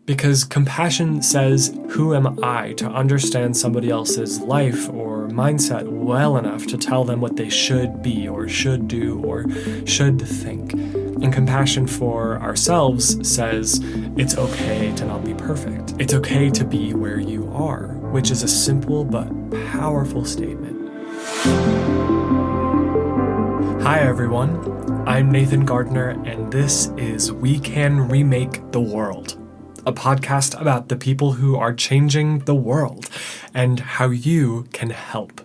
Because compassion says, who am I to understand somebody else's life or mindset well enough to tell them what they should be or should do or should think? And compassion for ourselves says, it's okay to not be perfect. It's okay to be where you are, which is a simple but powerful statement. Hi everyone, I'm Nathan Gardner, and this is We Can Remake the World, a podcast about the people who are changing the world and how you can help.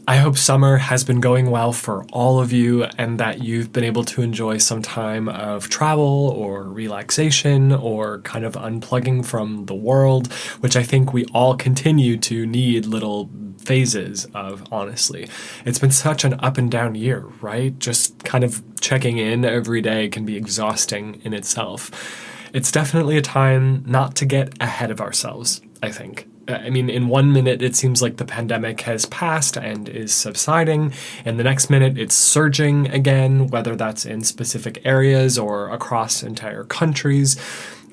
I hope summer has been going well for all of you and that you've been able to enjoy some time of travel or relaxation or kind of unplugging from the world, which I think we all continue to need little phases of, honestly. It's been such an up and down year, right? Just kind of checking in every day can be exhausting in itself. It's definitely a time not to get ahead of ourselves, I think. I mean, in 1 minute, it seems like the pandemic has passed and is subsiding, and the next minute it's surging again, whether that's in specific areas or across entire countries.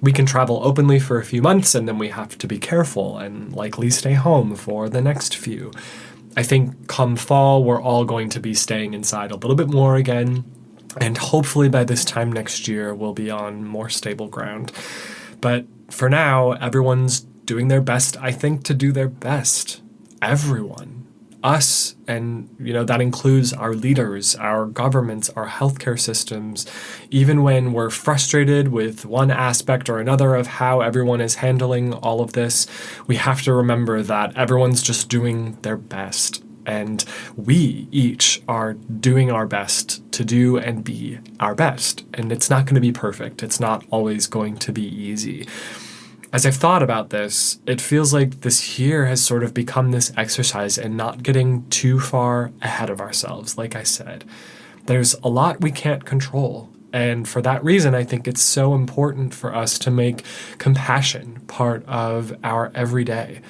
We can travel openly for a few months, and then we have to be careful and likely stay home for the next few. I think come fall, we're all going to be staying inside a little bit more again, and hopefully by this time next year, we'll be on more stable ground. But for now, everyone's doing their best, I think, to do their best. Everyone. Us, and, that includes our leaders, our governments, our healthcare systems. Even when we're frustrated with one aspect or another of how everyone is handling all of this, we have to remember that everyone's just doing their best. And we each are doing our best to do and be our best. And it's not going to be perfect. It's not always going to be easy. As I've thought about this, it feels like this year has sort of become this exercise in not getting too far ahead of ourselves, like I said. There's a lot we can't control. And for that reason, I think it's so important for us to make compassion part of our everyday.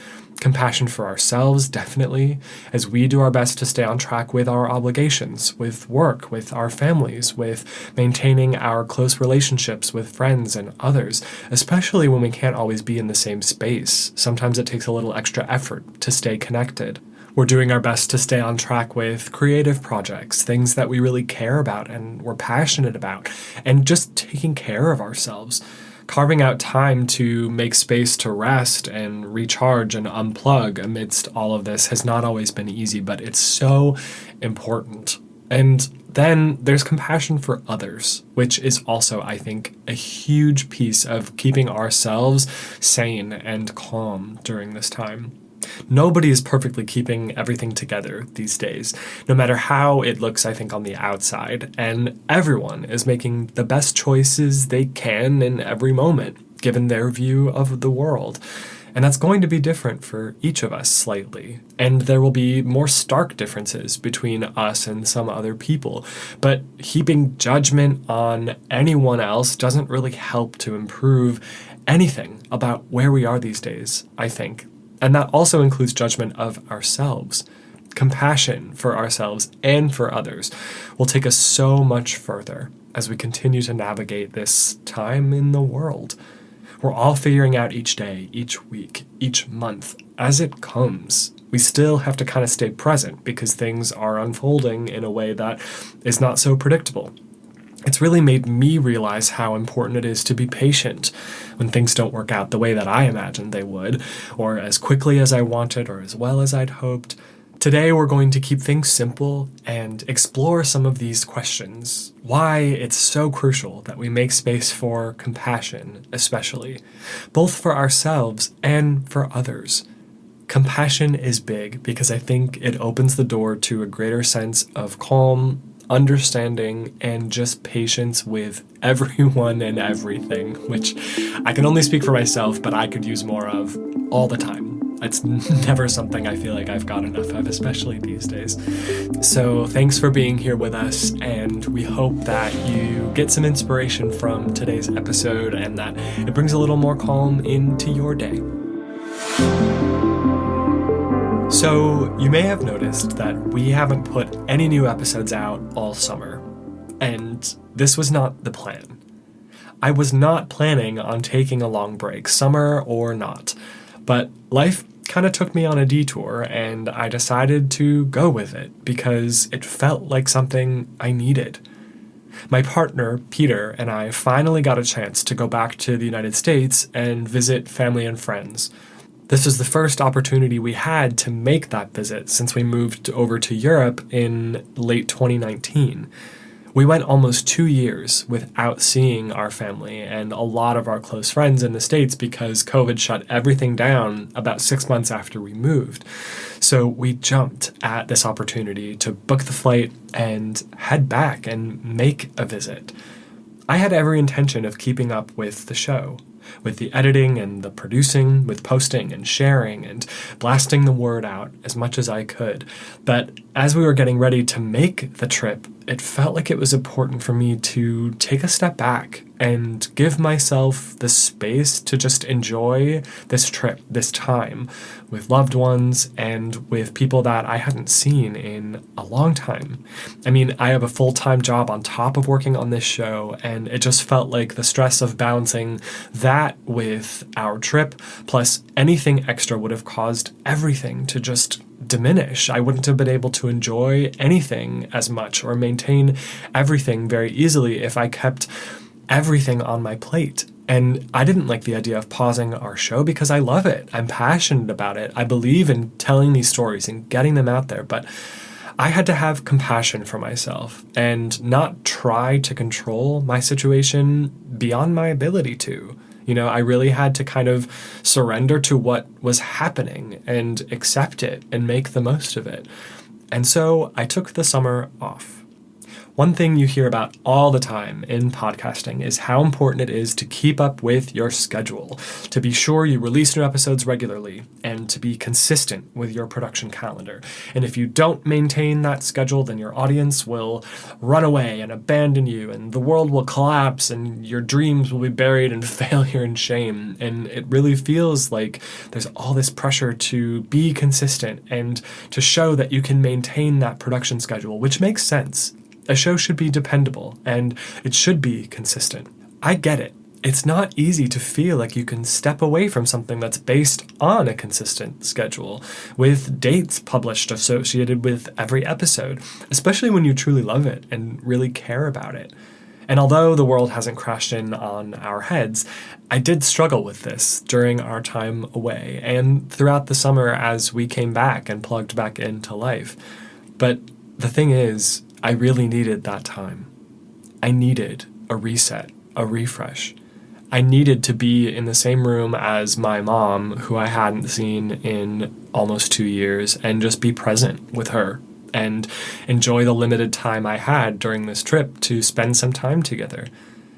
Compassion for ourselves, definitely, as we do our best to stay on track with our obligations, with work, with our families, with maintaining our close relationships with friends and others, especially when we can't always be in the same space. Sometimes it takes a little extra effort to stay connected. We're doing our best to stay on track with creative projects, things that we really care about and we're passionate about, and just taking care of ourselves. Carving out time to make space to rest and recharge and unplug amidst all of this has not always been easy, but it's so important. And then there's compassion for others, which is also, I think, a huge piece of keeping ourselves sane and calm during this time. Nobody is perfectly keeping everything together these days, no matter how it looks, I think, on the outside, and everyone is making the best choices they can in every moment, given their view of the world. And that's going to be different for each of us slightly, and there will be more stark differences between us and some other people, but heaping judgment on anyone else doesn't really help to improve anything about where we are these days, I think. And that also includes judgment of ourselves. Compassion for ourselves and for others will take us so much further as we continue to navigate this time in the world. We're all figuring out each day, each week, each month, as it comes. We still have to kind of stay present because things are unfolding in a way that is not so predictable. It's really made me realize how important it is to be patient when things don't work out the way that I imagined they would, or as quickly as I wanted, or as well as I'd hoped. Today, we're going to keep things simple and explore some of these questions. Why it's so crucial that we make space for compassion, especially, both for ourselves and for others. Compassion is big because I think it opens the door to a greater sense of calm, understanding, and just patience with everyone and everything, which I can only speak for myself, but I could use more of all the time. It's never something I feel like I've got enough of, especially these days. So thanks for being here with us, and we hope that you get some inspiration from today's episode and that it brings a little more calm into your day. So you may have noticed that we haven't put any new episodes out all summer, and this was not the plan. I was not planning on taking a long break, summer or not. But life kind of took me on a detour, and I decided to go with it because it felt like something I needed. My partner, Peter, and I finally got a chance to go back to the United States and visit family and friends. This was the first opportunity we had to make that visit since we moved over to Europe in late 2019. We went almost 2 years without seeing our family and a lot of our close friends in the States because COVID shut everything down about 6 months after we moved. So we jumped at this opportunity to book the flight and head back and make a visit. I had every intention of keeping up with the show, with the editing and the producing, with posting and sharing and blasting the word out as much as I could. But as we were getting ready to make the trip, it felt like it was important for me to take a step back and give myself the space to just enjoy this trip, this time, with loved ones and with people that I hadn't seen in a long time. I mean, I have a full-time job on top of working on this show, and it just felt like the stress of balancing that with our trip, plus anything extra would have caused everything to just diminish. I wouldn't have been able to enjoy anything as much or maintain everything very easily if I kept everything on my plate. And I didn't like the idea of pausing our show because I love it. I'm passionate about it. I believe in telling these stories and getting them out there, but I had to have compassion for myself and not try to control my situation beyond my ability to. You know, I really had to kind of surrender to what was happening and accept it and make the most of it. And so I took the summer off. One thing you hear about all the time in podcasting is how important it is to keep up with your schedule, to be sure you release new episodes regularly, and to be consistent with your production calendar. And if you don't maintain that schedule, then your audience will run away and abandon you, and the world will collapse, and your dreams will be buried in failure and shame. And it really feels like there's all this pressure to be consistent and to show that you can maintain that production schedule, which makes sense. A show should be dependable, and it should be consistent. I get it. It's not easy to feel like you can step away from something that's based on a consistent schedule, with dates published associated with every episode, especially when you truly love it and really care about it. And although the world hasn't crashed in on our heads, I did struggle with this during our time away and throughout the summer as we came back and plugged back into life. But the thing is, I really needed that time. I needed a reset, a refresh. I needed to be in the same room as my mom, who I hadn't seen in almost 2 years, and just be present with her and enjoy the limited time I had during this trip to spend some time together.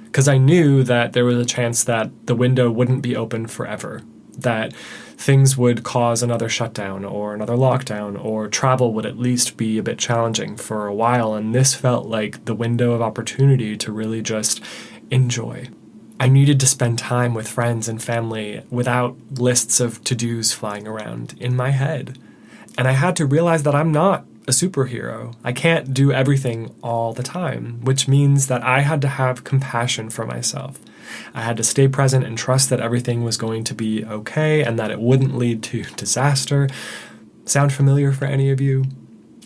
Because I knew that there was a chance that the window wouldn't be open forever, that things would cause another shutdown or another lockdown, or travel would at least be a bit challenging for a while, and this felt like the window of opportunity to really just enjoy. I needed to spend time with friends and family without lists of to-dos flying around in my head. And I had to realize that I'm not a superhero. I can't do everything all the time, which means that I had to have compassion for myself. I had to stay present and trust that everything was going to be okay and that it wouldn't lead to disaster. Sound familiar for any of you?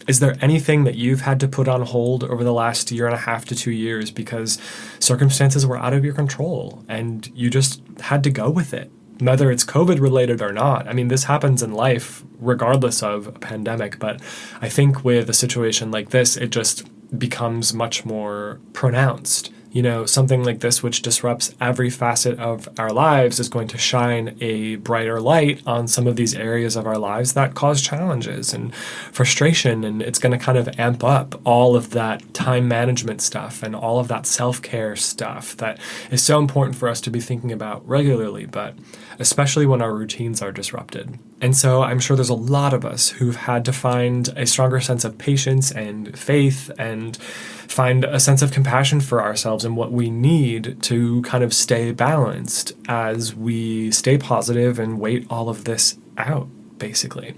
Is there anything that you've had to put on hold over the last 1.5 to 2 years because circumstances were out of your control and you just had to go with it? Whether it's COVID related or not. I mean, this happens in life regardless of a pandemic, but I think with a situation like this, it just becomes much more pronounced. You know, something like this, which disrupts every facet of our lives, is going to shine a brighter light on some of these areas of our lives that cause challenges and frustration. And it's going to kind of amp up all of that time management stuff and all of that self-care stuff that is so important for us to be thinking about regularly, but especially when our routines are disrupted. And so I'm sure there's a lot of us who've had to find a stronger sense of patience and faith and find a sense of compassion for ourselves and what we need to kind of stay balanced as we stay positive and wait all of this out, basically.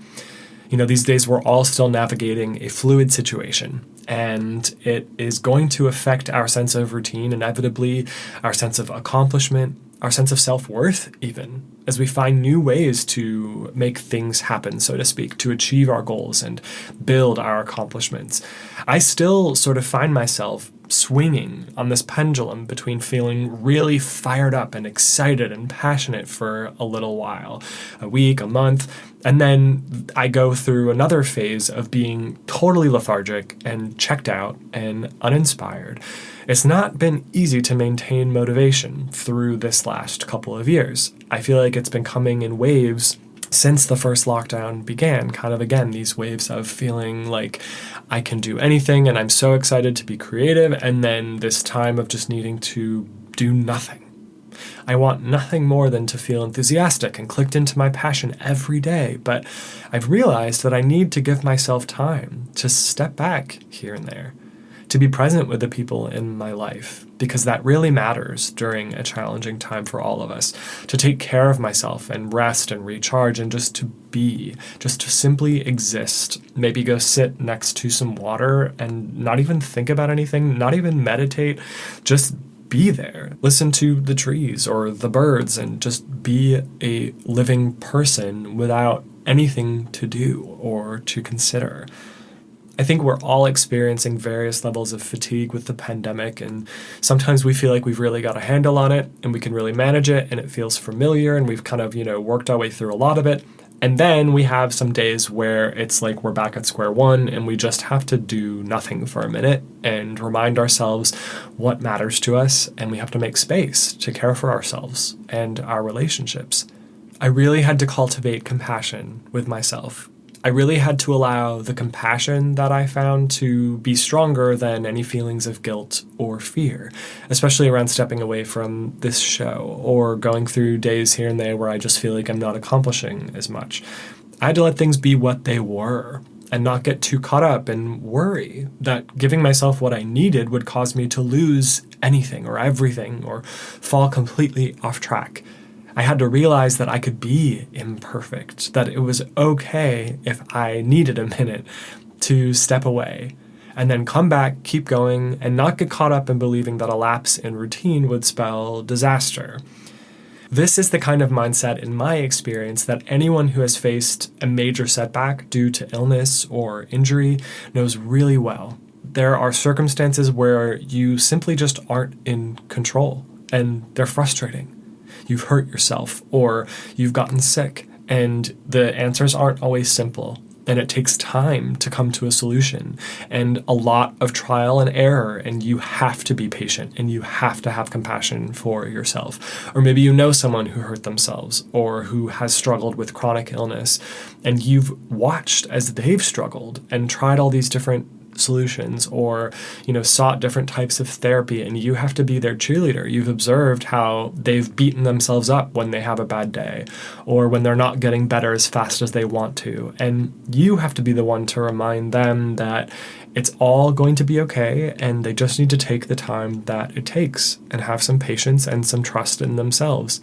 You know, these days we're all still navigating a fluid situation, And it is going to affect our sense of routine, inevitably, our sense of accomplishment, our sense of self-worth even, as we find new ways to make things happen, so to speak, to achieve our goals and build our accomplishments. I still sort of find myself swinging on this pendulum between feeling really fired up and excited and passionate for a little while, a week, a month, and then I go through another phase of being totally lethargic and checked out and uninspired. It's not been easy to maintain motivation through this last couple of years. I feel like it's been coming in waves since the first lockdown began, kind of again, these waves of feeling like I can do anything and I'm so excited to be creative, and then this time of just needing to do nothing. I want nothing more than to feel enthusiastic and clicked into my passion every day, but I've realized that I need to give myself time to step back here and there, to be present with the people in my life, because that really matters during a challenging time for all of us, to take care of myself and rest and recharge and just to be, just to simply exist, maybe go sit next to some water and not even think about anything, not even meditate, just be there, listen to the trees or the birds and just be a living person without anything to do or to consider. I think we're all experiencing various levels of fatigue with the pandemic, and sometimes we feel like we've really got a handle on it and we can really manage it and it feels familiar and we've kind of, worked our way through a lot of it. And then we have some days where it's like we're back at square one and we just have to do nothing for a minute and remind ourselves what matters to us, and we have to make space to care for ourselves and our relationships. I really had to cultivate compassion with myself. I really had to allow the compassion that I found to be stronger than any feelings of guilt or fear, especially around stepping away from this show or going through days here and there where I just feel like I'm not accomplishing as much. I had to let things be what they were and not get too caught up and worry that giving myself what I needed would cause me to lose anything or everything or fall completely off track. I had to realize that I could be imperfect, that it was okay if I needed a minute to step away and then come back, keep going, and not get caught up in believing that a lapse in routine would spell disaster. This is the kind of mindset, in my experience, that anyone who has faced a major setback due to illness or injury knows really well. There are circumstances where you simply just aren't in control, and they're frustrating. You've hurt yourself or you've gotten sick, and the answers aren't always simple, and it takes time to come to a solution and a lot of trial and error, and you have to be patient and you have to have compassion for yourself. Or maybe you know someone who hurt themselves or who has struggled with chronic illness, and you've watched as they've struggled and tried all these different solutions or sought different types of therapy, and you have to be their cheerleader. You've observed how they've beaten themselves up when they have a bad day or when they're not getting better as fast as they want to, and you have to be the one to remind them that it's all going to be okay and they just need to take the time that it takes and have some patience and some trust in themselves.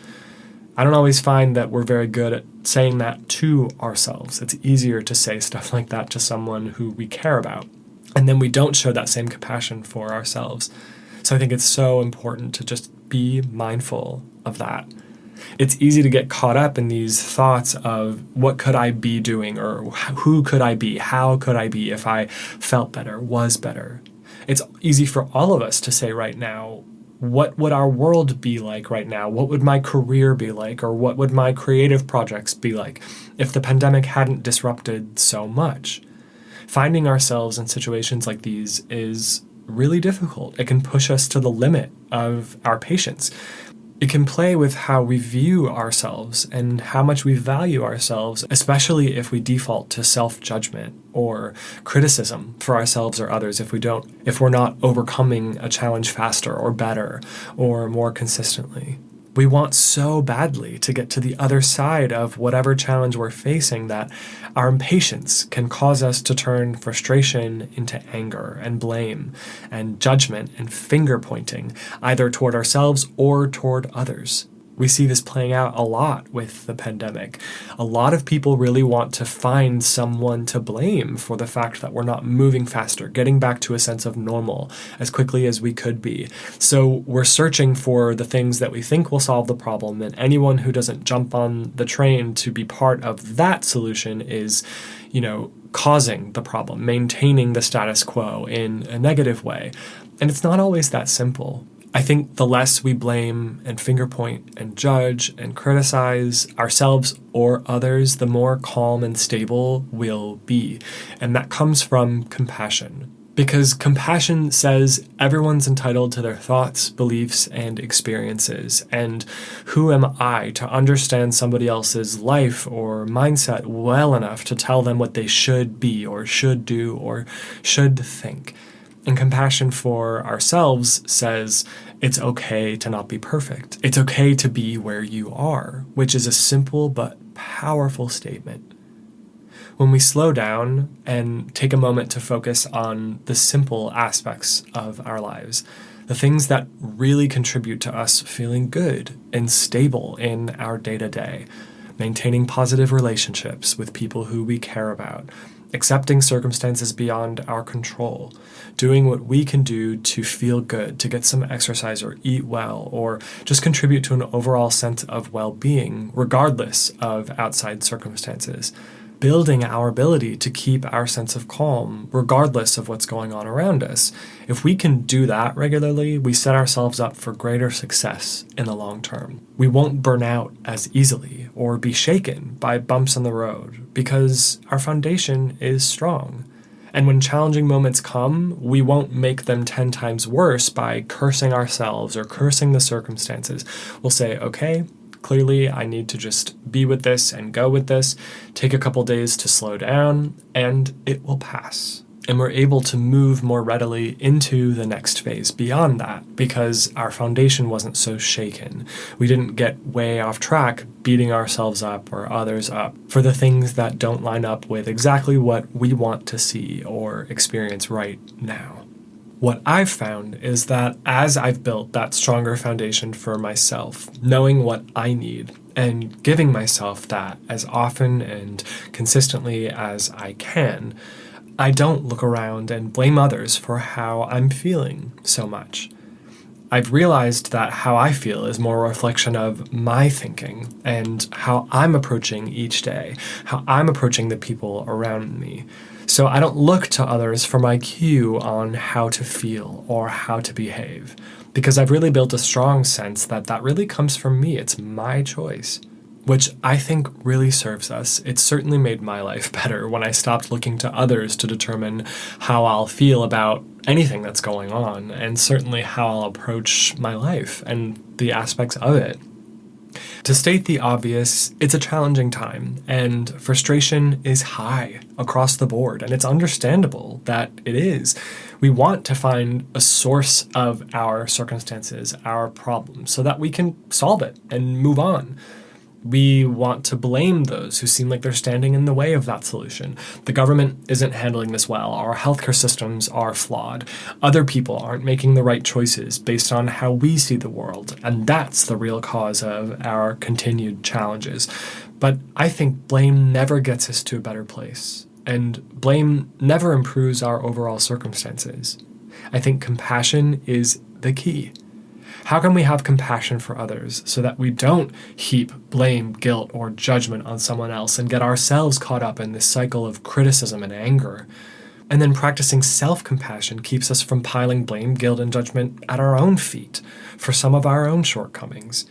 I don't always find that we're very good at saying that to ourselves. It's easier to say stuff like that to someone who we care about, and then we don't show that same compassion for ourselves. So I think it's so important to just be mindful of that. It's easy to get caught up in these thoughts of what could I be doing, or who could I be, how could I be if I felt better, was better. It's easy for all of us to say right now, what would our world be like right now? What would my career be like? Or what would my creative projects be like if the pandemic hadn't disrupted so much? Finding ourselves in situations like these is really difficult. It can push us to the limit of our patience. It can play with how we view ourselves and how much we value ourselves, especially if we default to self-judgment or criticism for ourselves or others if we're not overcoming a challenge faster or better or more consistently. We want so badly to get to the other side of whatever challenge we're facing that our impatience can cause us to turn frustration into anger and blame and judgment and finger pointing, either toward ourselves or toward others. We see this playing out a lot with the pandemic. A lot of people really want to find someone to blame for the fact that we're not moving faster, getting back to a sense of normal as quickly as we could be. So we're searching for the things that we think will solve the problem, and anyone who doesn't jump on the train to be part of that solution is, causing the problem, maintaining the status quo in a negative way. And it's not always that simple. I think the less we blame and finger point and judge and criticize ourselves or others, the more calm and stable we'll be. And that comes from compassion. Because compassion says everyone's entitled to their thoughts, beliefs, and experiences. And who am I to understand somebody else's life or mindset well enough to tell them what they should be or should do or should think? And compassion for ourselves says it's okay to not be perfect. It's okay to be where you are, which is a simple but powerful statement. When we slow down and take a moment to focus on the simple aspects of our lives, the things that really contribute to us feeling good and stable in our day-to-day, maintaining positive relationships with people who we care about, accepting circumstances beyond our control, doing what we can do to feel good, to get some exercise or eat well, or just contribute to an overall sense of well-being, regardless of outside circumstances. Building our ability to keep our sense of calm, regardless of what's going on around us. If we can do that regularly, we set ourselves up for greater success in the long term. We won't burn out as easily or be shaken by bumps in the road because our foundation is strong. And when challenging moments come, we won't make them 10 times worse by cursing ourselves or cursing the circumstances. We'll say, okay, clearly I need to just be with this and go with this, take a couple days to slow down, and it will pass. And we're able to move more readily into the next phase beyond that because our foundation wasn't so shaken. We didn't get way off track beating ourselves up or others up for the things that don't line up with exactly what we want to see or experience right now. What I've found is that as I've built that stronger foundation for myself, knowing what I need and giving myself that as often and consistently as I can, I don't look around and blame others for how I'm feeling so much. I've realized that how I feel is more a reflection of my thinking and how I'm approaching each day, how I'm approaching the people around me. So I don't look to others for my cue on how to feel or how to behave, because I've really built a strong sense that that really comes from me. It's my choice, which I think really serves us. It's certainly made my life better when I stopped looking to others to determine how I'll feel about anything that's going on, and certainly how I'll approach my life and the aspects of it. To state the obvious, it's a challenging time, and frustration is high across the board, and it's understandable that it is. We want to find a source of our circumstances, our problems, so that we can solve it and move on. We want to blame those who seem like they're standing in the way of that solution. The government isn't handling this well. Our healthcare systems are flawed. Other people aren't making the right choices based on how we see the world. And that's the real cause of our continued challenges. But I think blame never gets us to a better place. And blame never improves our overall circumstances. I think compassion is the key. How can we have compassion for others so that we don't heap blame, guilt, or judgment on someone else and get ourselves caught up in this cycle of criticism and anger? And then practicing self-compassion keeps us from piling blame, guilt, and judgment at our own feet for some of our own shortcomings.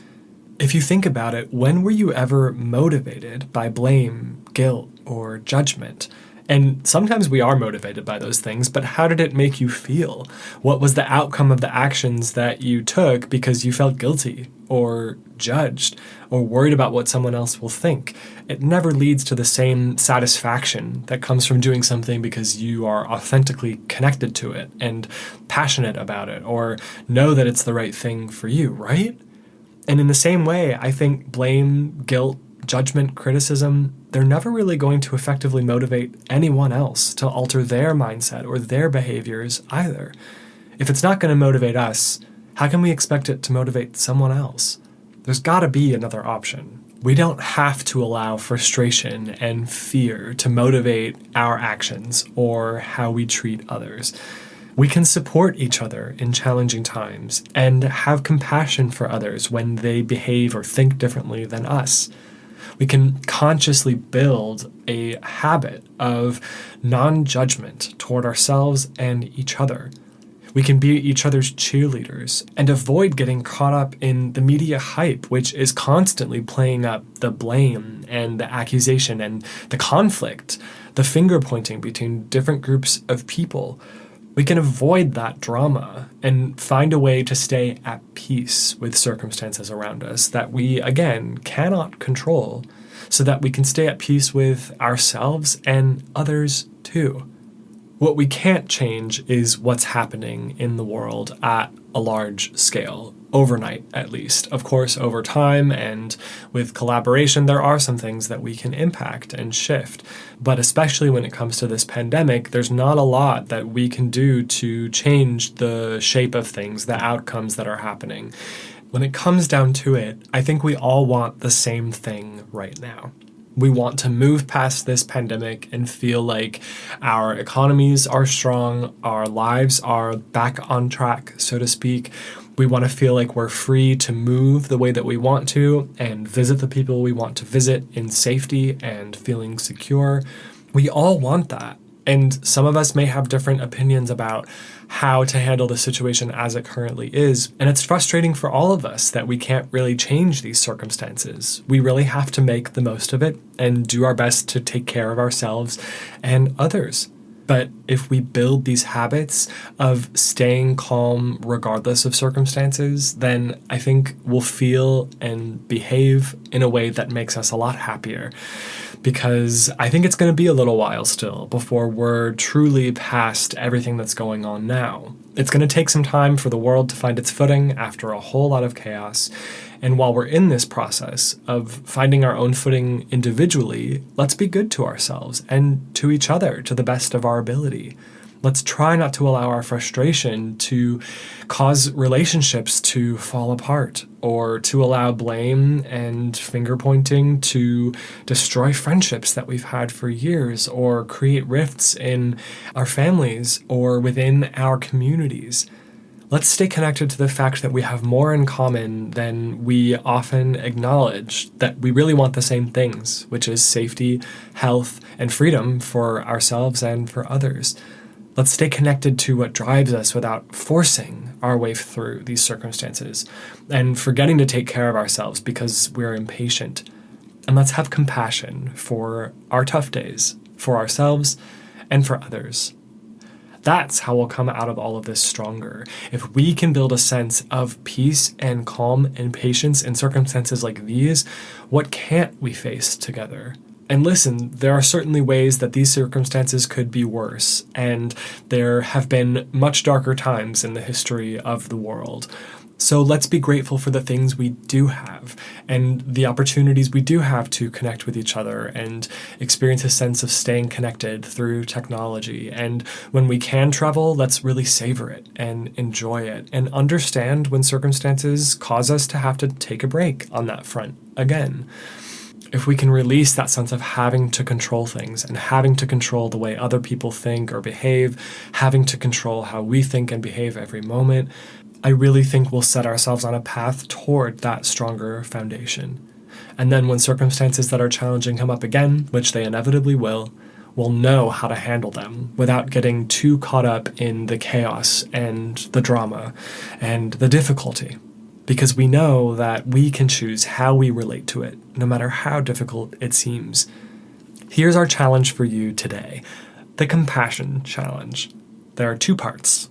If you think about it, when were you ever motivated by blame, guilt, or judgment? And sometimes we are motivated by those things, but how did it make you feel? What was the outcome of the actions that you took because you felt guilty or judged or worried about what someone else will think? It never leads to the same satisfaction that comes from doing something because you are authentically connected to it and passionate about it or know that it's the right thing for you, right? And in the same way, I think blame, guilt, judgment, criticism, they're never really going to effectively motivate anyone else to alter their mindset or their behaviors either. If it's not going to motivate us, how can we expect it to motivate someone else? There's gotta be another option. We don't have to allow frustration and fear to motivate our actions or how we treat others. We can support each other in challenging times and have compassion for others when they behave or think differently than us. We can consciously build a habit of non-judgment toward ourselves and each other. We can be each other's cheerleaders and avoid getting caught up in the media hype, which is constantly playing up the blame and the accusation and the conflict, the finger pointing between different groups of people. We can avoid that drama and find a way to stay at peace with circumstances around us that we, again, cannot control, so that we can stay at peace with ourselves and others too. What we can't change is what's happening in the world at a large scale, overnight at least. Of course, over time and with collaboration, there are some things that we can impact and shift. But especially when it comes to this pandemic, there's not a lot that we can do to change the shape of things, the outcomes that are happening. When it comes down to it, I think we all want the same thing right now. We want to move past this pandemic and feel like our economies are strong, our lives are back on track, so to speak. We want to feel like we're free to move the way that we want to and visit the people we want to visit in safety and feeling secure. We all want that. And some of us may have different opinions about how to handle the situation as it currently is. And it's frustrating for all of us that we can't really change these circumstances. We really have to make the most of it and do our best to take care of ourselves and others. But if we build these habits of staying calm regardless of circumstances, then I think we'll feel and behave in a way that makes us a lot happier. Because I think it's going to be a little while still before we're truly past everything that's going on now. It's going to take some time for the world to find its footing after a whole lot of chaos. And while we're in this process of finding our own footing individually, let's be good to ourselves and to each other to the best of our ability. Let's try not to allow our frustration to cause relationships to fall apart or to allow blame and finger pointing to destroy friendships that we've had for years or create rifts in our families or within our communities. Let's stay connected to the fact that we have more in common than we often acknowledge, that we really want the same things, which is safety, health, and freedom for ourselves and for others. Let's stay connected to what drives us without forcing our way through these circumstances and forgetting to take care of ourselves because we're impatient. And let's have compassion for our tough days, for ourselves and for others. That's how we'll come out of all of this stronger. If we can build a sense of peace and calm and patience in circumstances like these, what can't we face together? And listen, there are certainly ways that these circumstances could be worse, and there have been much darker times in the history of the world. So let's be grateful for the things we do have and the opportunities we do have to connect with each other and experience a sense of staying connected through technology. And when we can travel, let's really savor it and enjoy it and understand when circumstances cause us to have to take a break on that front again. If we can release that sense of having to control things and having to control the way other people think or behave, having to control how we think and behave every moment, I really think we'll set ourselves on a path toward that stronger foundation. And then when circumstances that are challenging come up again, which they inevitably will, we'll know how to handle them without getting too caught up in the chaos and the drama and the difficulty. Because we know that we can choose how we relate to it, no matter how difficult it seems. Here's our challenge for you today, the compassion challenge. There are 2 parts.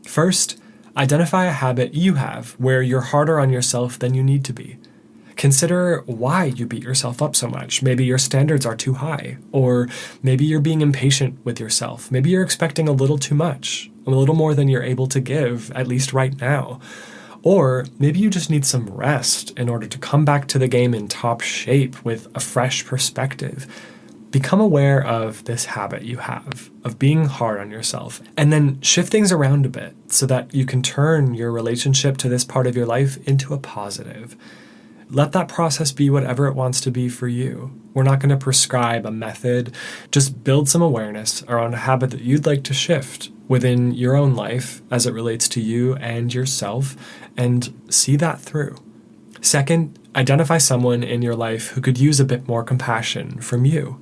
First, identify a habit you have where you're harder on yourself than you need to be. Consider why you beat yourself up so much. Maybe your standards are too high, or maybe you're being impatient with yourself. Maybe you're expecting a little too much, a little more than you're able to give, at least right now. Or maybe you just need some rest in order to come back to the game in top shape with a fresh perspective. Become aware of this habit you have of being hard on yourself, and then shift things around a bit so that you can turn your relationship to this part of your life into a positive. let that process be whatever it wants to be for you. We're not going to prescribe a method. Just build some awareness around a habit that you'd like to shift within your own life as it relates to you and yourself, and see that through. Second, identify someone in your life who could use a bit more compassion from you.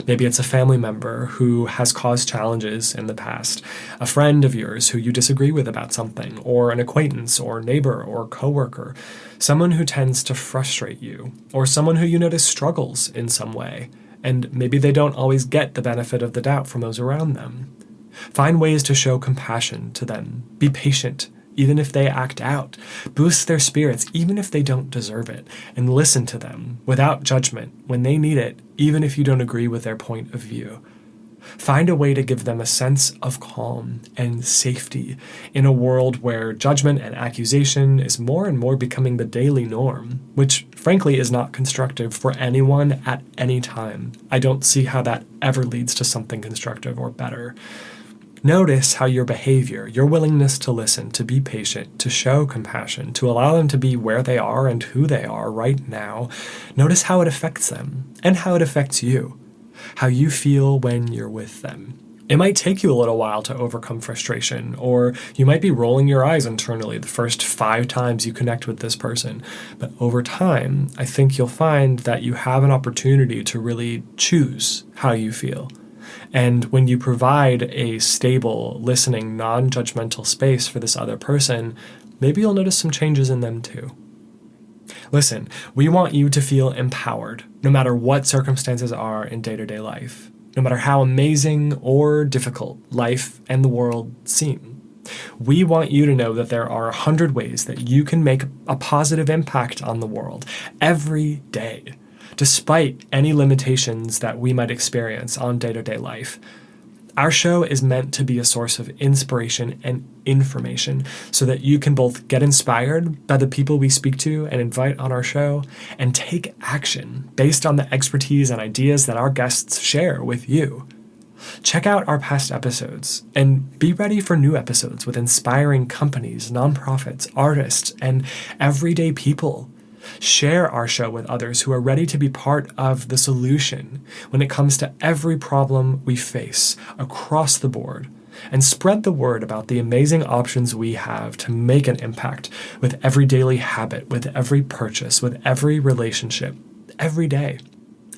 Maybe it's a family member who has caused challenges in the past, a friend of yours who you disagree with about something, or an acquaintance or neighbor or coworker, someone who tends to frustrate you, or someone who you notice struggles in some way, and maybe they don't always get the benefit of the doubt from those around them. Find ways to show compassion to them. Be patient, even if they act out. Boost their spirits, even if they don't deserve it. And listen to them without judgment when they need it, even if you don't agree with their point of view. Find a way to give them a sense of calm and safety in a world where judgment and accusation is more and more becoming the daily norm, which frankly is not constructive for anyone at any time. I don't see how that ever leads to something constructive or better. Notice how your behavior, your willingness to listen, to be patient, to show compassion, to allow them to be where they are and who they are right now, notice how it affects them and how it affects you, how you feel when you're with them. It might take you a little while to overcome frustration, or you might be rolling your eyes internally the first 5 times you connect with this person. But over time, I think you'll find that you have an opportunity to really choose how you feel. And when you provide a stable, listening, non-judgmental space for this other person, maybe you'll notice some changes in them too. Listen, we want you to feel empowered, no matter what circumstances are in day-to-day life, no matter how amazing or difficult life and the world seem. We want you to know that there are 100 ways that you can make a positive impact on the world every day, despite any limitations that we might experience on day-to-day life. Our show is meant to be a source of inspiration and information so that you can both get inspired by the people we speak to and invite on our show and take action based on the expertise and ideas that our guests share with you. Check out our past episodes and be ready for new episodes with inspiring companies, nonprofits, artists, and everyday people. Share our show with others who are ready to be part of the solution when it comes to every problem we face across the board, and spread the word about the amazing options we have to make an impact with every daily habit, with every purchase, with every relationship, every day.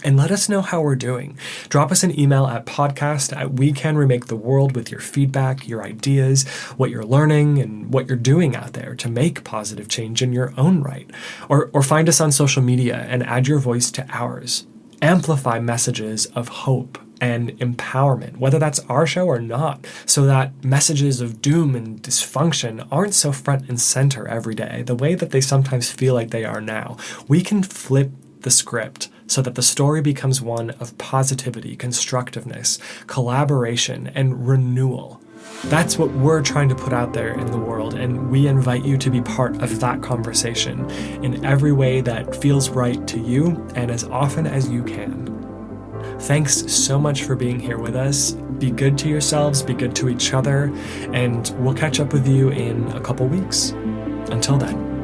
And let us know how we're doing. Drop us an email at podcast@wecanremaketheworld with your feedback, your ideas, what you're learning, and what you're doing out there to make positive change in your own right. Or find us on social media and add your voice to ours. Amplify messages of hope and empowerment, whether that's our show or not, so that messages of doom and dysfunction aren't so front and center every day, the way that they sometimes feel like they are now. We can flip the script so that the story becomes one of positivity, constructiveness, collaboration, and renewal. That's what we're trying to put out there in the world, and we invite you to be part of that conversation in every way that feels right to you and as often as you can. Thanks so much for being here with us. Be good to yourselves, be good to each other, and we'll catch up with you in a couple weeks. Until then.